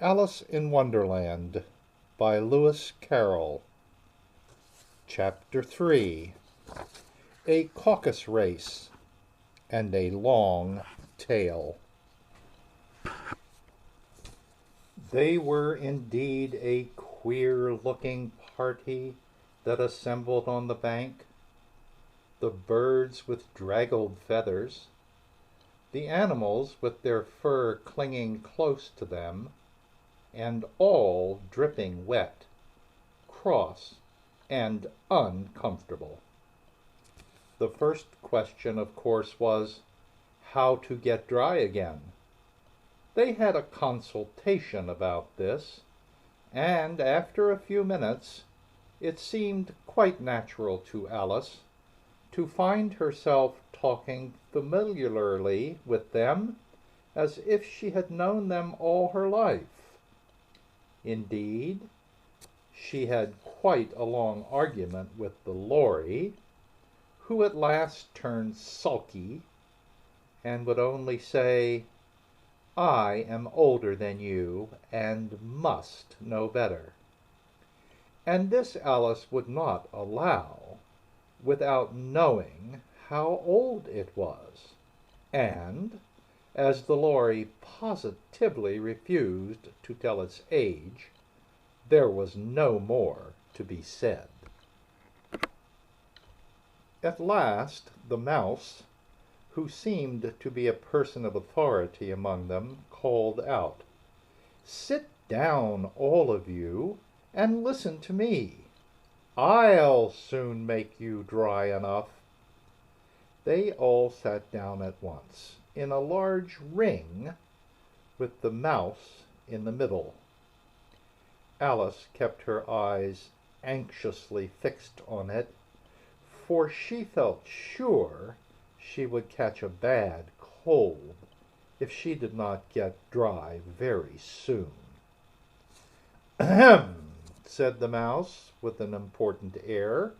Alice in Wonderland by Lewis Carroll. Chapter 3. A Caucus Race and a Long Tale. They were indeed a queer-looking party that assembled on the bank. The birds with draggled feathers, the animals with their fur clinging close to them, and all dripping wet, cross, and uncomfortable. The first question, of course, was how to get dry again. They had a consultation about this, and after a few minutes it seemed quite natural to Alice to find herself talking familiarly with them as if she had known them all her life. Indeed, she had quite a long argument with the Lory, who at last turned sulky and would only say, "I am older than you and must know better." And this Alice would not allow without knowing how old it was, and as the Lory positively refused to tell its age, there was no more to be said. At last the Mouse, who seemed to be a person of authority among them, called out, "Sit down, all of you, and listen to me. I'll soon make you dry enough." They all sat down at once, in a large ring, with the Mouse in the middle. Alice kept her eyes anxiously fixed on it, for she felt sure she would catch a bad cold if she did not get dry very soon. "Ahem," said the Mouse with an important air.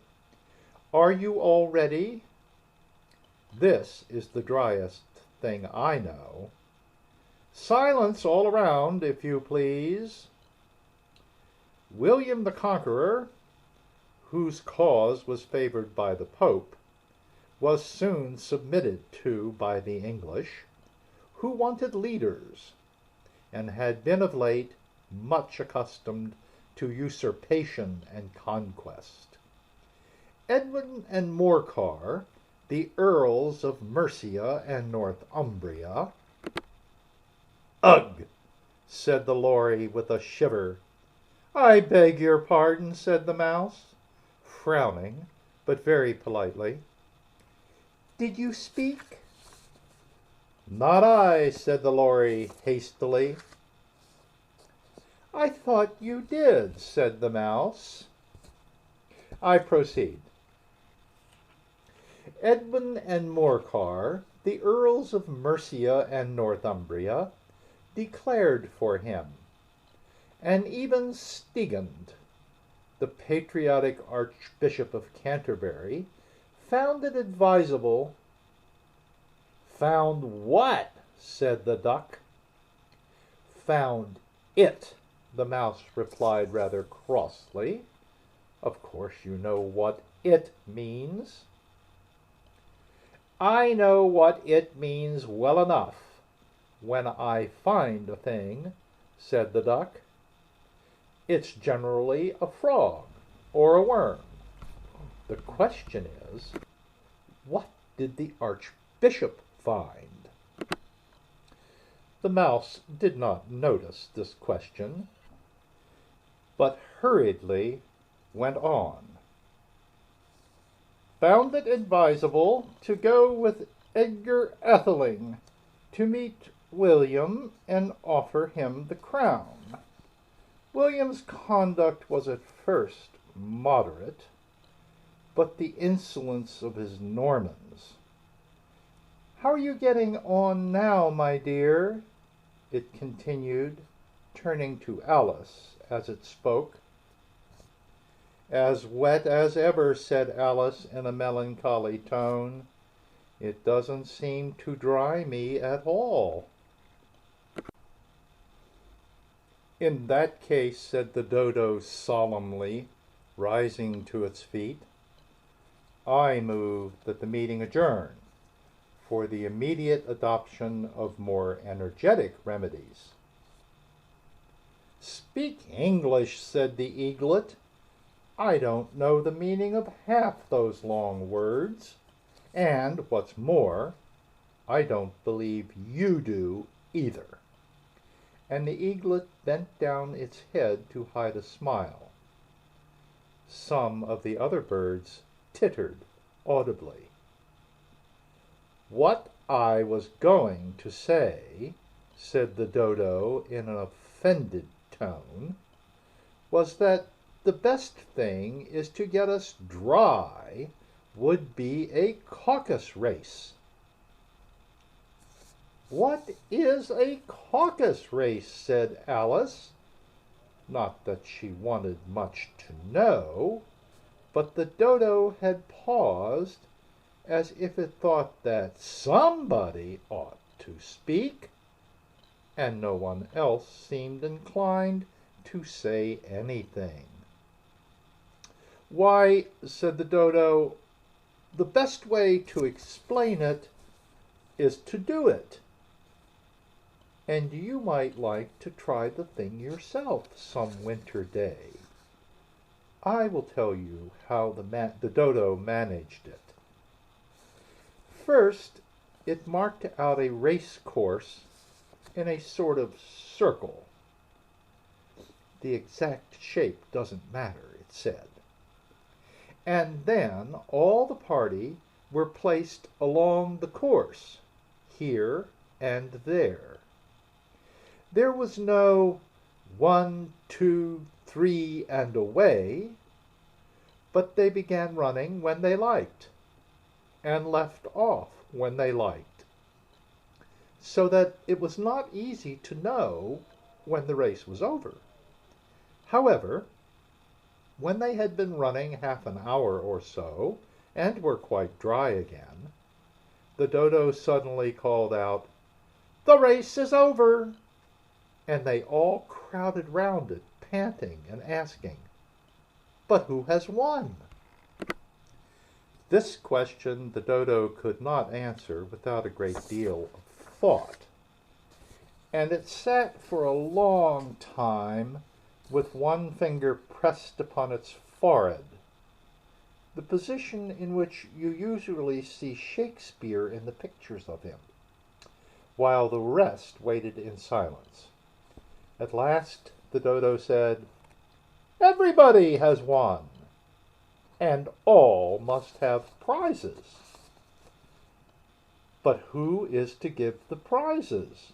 "Are you all ready? This is the driest thing I know. Silence all around, if you please." William the Conqueror, whose cause was favored by the Pope, was soon submitted to by the English, who wanted leaders, and had been of late much accustomed to usurpation and conquest. Edwin and Morcar, the Earls of Mercia and Northumbria— "Ugh!" said the Lory with a shiver. "I beg your pardon," said the Mouse, frowning, but very politely. "Did you speak?" "Not I," said the Lory hastily. "I thought you did," said the Mouse. "I proceed. Edwin and Morcar, the Earls of Mercia and Northumbria, declared for him, and even Stigand, the patriotic Archbishop of Canterbury, found it advisable—" "Found what?" said the Duck. "Found it," the Mouse replied rather crossly. "Of course you know what it means." "I know what it means well enough when I find a thing," said the Duck. "It's generally a frog or a worm. The question is, what did the Archbishop find?" The Mouse did not notice this question, but hurriedly went on. "Found it advisable to go with Edgar Atheling to meet William and offer him the crown. William's conduct was at first moderate, but the insolence of his Normans— How are you getting on now, my dear?" it continued, turning to Alice as it spoke. "As wet as ever," said Alice in a melancholy tone. "It doesn't seem to dry me at all." "In that case," said the dodo solemnly, rising to its feet, "I move that the meeting adjourn for the immediate adoption of more energetic remedies." "Speak English," said the eaglet. "I don't know the meaning of half those long words, and, what's more, I don't believe you do either." And the eaglet bent down its head to hide a smile. Some of the other birds tittered audibly. "What I was going to say," said the dodo in an offended tone, "was that the best thing is to get us dry would be a caucus race." "What is a caucus race?" said Alice. Not that she wanted much to know, but the dodo had paused as if it thought that somebody ought to speak, and no one else seemed inclined to say anything. "Why," said the dodo, "the best way to explain it is to do it. And you might like to try the thing yourself some winter day. I will tell you how the dodo managed it. First, it marked out a race course in a sort of circle. The exact shape doesn't matter, it said. And then all the party were placed along the course, here and there. There was no 1, 2, 3, and away, but they began running when they liked, and left off when they liked, so that it was not easy to know when the race was over. However, when they had been running half an hour or so, and were quite dry again, the dodo suddenly called out, "The race is over!" And they all crowded round it, panting and asking, "But who has won?" This question the dodo could not answer without a great deal of thought, and it sat for a long time with one finger pressed upon its forehead, the position in which you usually see Shakespeare in the pictures of him, while the rest waited in silence. At last the dodo said, "Everybody has won, and all must have prizes." "But who is to give the prizes?"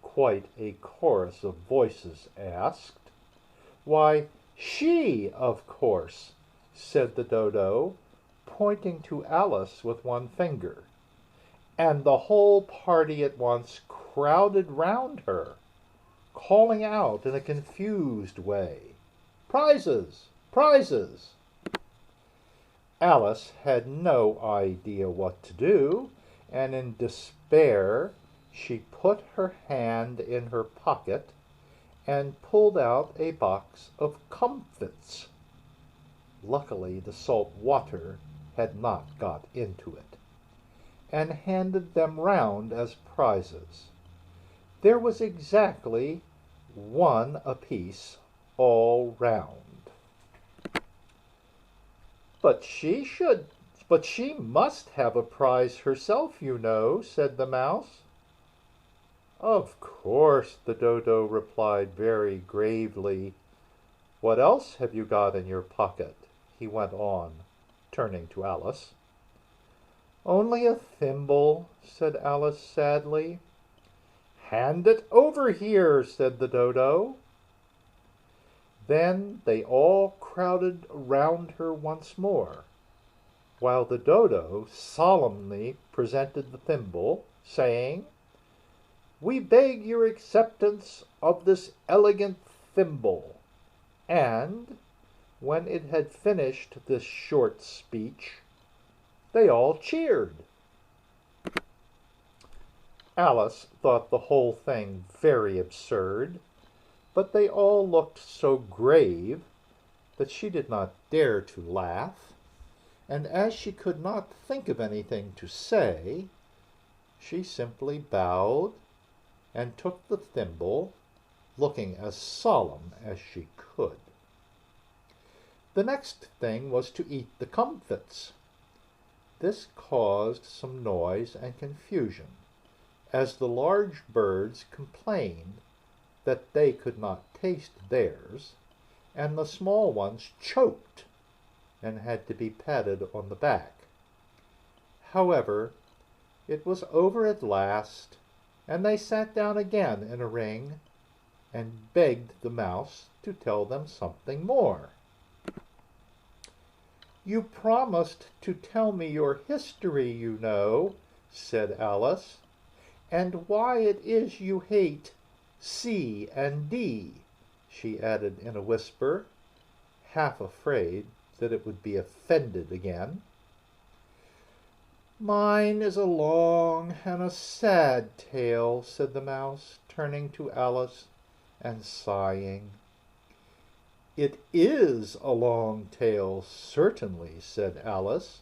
quite a chorus of voices asked. "Why, she, of course," said the dodo, pointing to Alice with one finger, and the whole party at once crowded round her, calling out in a confused way, "Prizes! Prizes!" Alice had no idea what to do, and in despair she put her hand in her pocket and pulled out a box of comfits. Luckily the salt water had not got into it, and handed them round as prizes. There was exactly one apiece all round. But she must have a prize herself, you know," said the mouse. "Of course," the dodo replied very gravely. "What else have you got in your pocket?" he went on, turning to Alice. "Only a thimble," said Alice sadly. "Hand it over here," said the dodo. Then they all crowded round her once more, while the dodo solemnly presented the thimble, saying, "We beg your acceptance of this elegant thimble," and, when it had finished this short speech, they all cheered. Alice thought the whole thing very absurd, but they all looked so grave that she did not dare to laugh, and as she could not think of anything to say, she simply bowed and took the thimble, looking as solemn as she could. The next thing was to eat the comfits. This caused some noise and confusion, as the large birds complained that they could not taste theirs, and the small ones choked and had to be patted on the back. However, it was over at last, and they sat down again in a ring and begged the mouse to tell them something more. "You promised to tell me your history, you know," said Alice, "and why it is you hate C and D," she added in a whisper, half afraid that it would be offended again. "Mine is a long and a sad tale," said the mouse, turning to Alice and sighing. "It is a long tale, certainly," said Alice,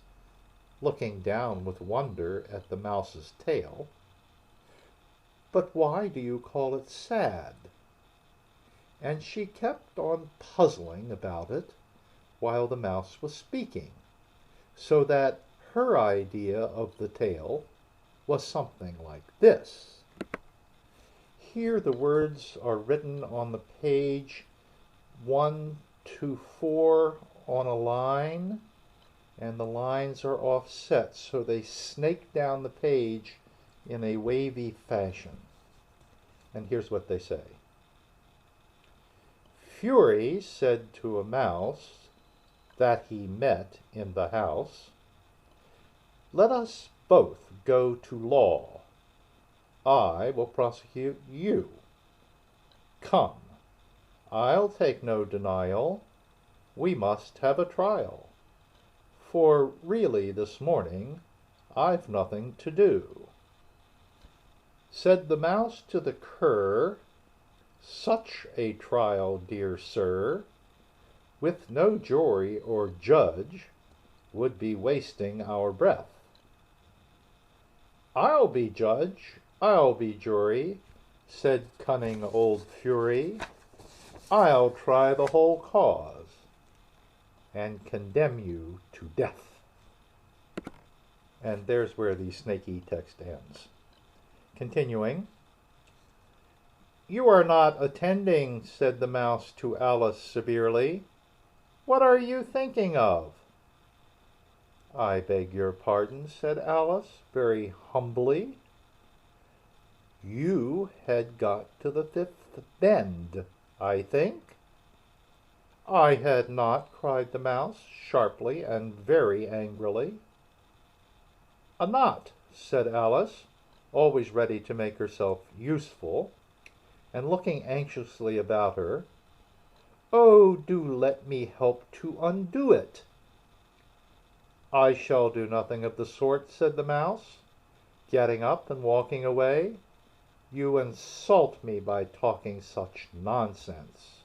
looking down with wonder at the mouse's tail. "But why do you call it sad?" And she kept on puzzling about it while the mouse was speaking, so that her idea of the tale was something like this. Here the words are written on the page 1 to 4 on a line, and the lines are offset so they snake down the page in a wavy fashion. And here's what they say. Fury said to a mouse that he met in the house, "Let us both go to law. I will prosecute you. Come, I'll take no denial. We must have a trial. For really this morning I've nothing to do." Said the mouse to the cur, "Such a trial, dear sir, with no jury or judge, would be wasting our breath." "I'll be judge, I'll be jury," said cunning old Fury. "I'll try the whole cause, and condemn you to death." And there's where the snaky text ends. Continuing. "You are not attending," said the mouse to Alice severely. "What are you thinking of?" "I beg your pardon," said Alice, very humbly. "You had got to the 5th bend, I think?" "I had not," cried the mouse, sharply and very angrily. "A knot," said Alice, always ready to make herself useful, and looking anxiously about her. "Oh, do let me help to undo it." "I shall do nothing of the sort," said the mouse, getting up and walking away. "You insult me by talking such nonsense."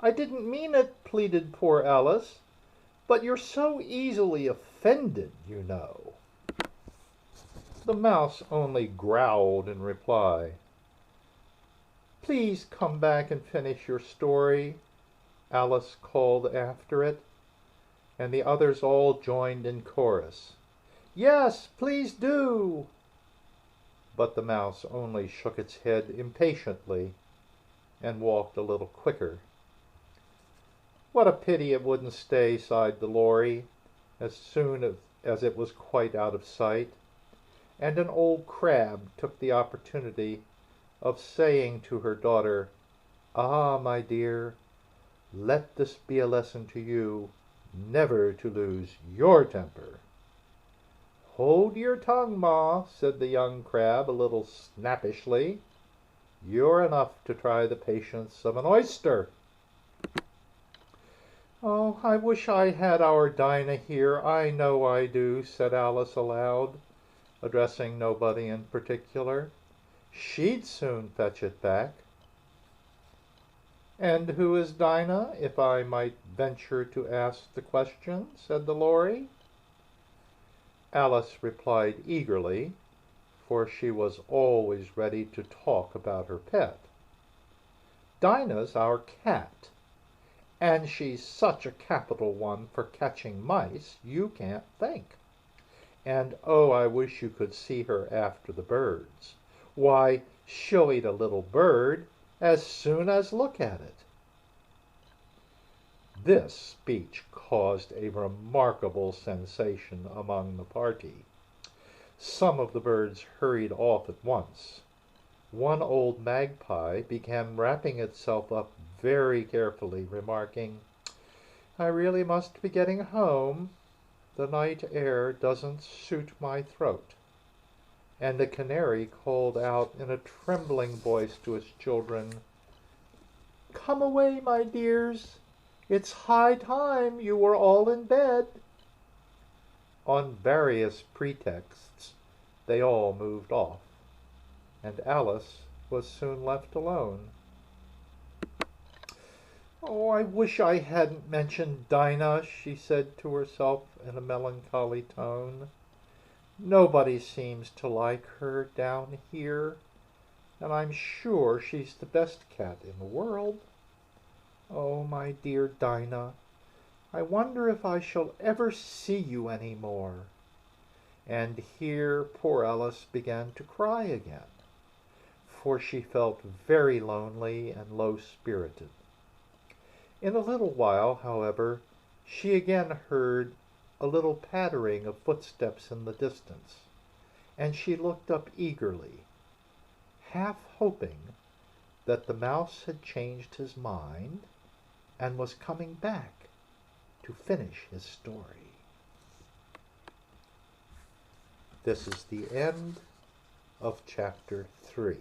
"I didn't mean it," pleaded poor Alice, "but you're so easily offended, you know." The mouse only growled in reply. "Please come back and finish your story," Alice called after it, and the others all joined in chorus. "Yes, please do." But the mouse only shook its head impatiently and walked a little quicker. "What a pity it wouldn't stay," sighed the Lory, as soon as it was quite out of sight, and an old crab took the opportunity of saying to her daughter, "Ah, my dear, let this be a lesson to you never to lose your temper." "Hold your tongue, Ma," said the young crab a little snappishly. "You're enough to try the patience of an oyster." "Oh, I wish I had our Dinah here, I know I do," said Alice aloud, addressing nobody in particular. "She'd soon fetch it back." "And who is Dinah, if I might venture to ask the question?" said the Lory. Alice replied eagerly, for she was always ready to talk about her pet. "Dinah's our cat, and she's such a capital one for catching mice you can't think. And oh, I wish you could see her after the birds. Why, she'll eat a little bird as soon as look at it." This speech caused a remarkable sensation among the party. Some of the birds hurried off at once. One old magpie began wrapping itself up very carefully, remarking, "I really must be getting home. The night air doesn't suit my throat." And the canary called out in a trembling voice to its children, "Come away, my dears. It's high time you were all in bed." On various pretexts, they all moved off, and Alice was soon left alone. "Oh, I wish I hadn't mentioned Dinah," she said to herself in a melancholy tone. "Nobody seems to like her down here, and I'm sure she's the best cat in the world. Oh, my dear Dinah, I wonder if I shall ever see you any more." And here poor Alice began to cry again, for she felt very lonely and low-spirited. In a little while, however, she again heard a little pattering of footsteps in the distance, and she looked up eagerly, half hoping that the mouse had changed his mind and was coming back to finish his story. This is the end of Chapter 3.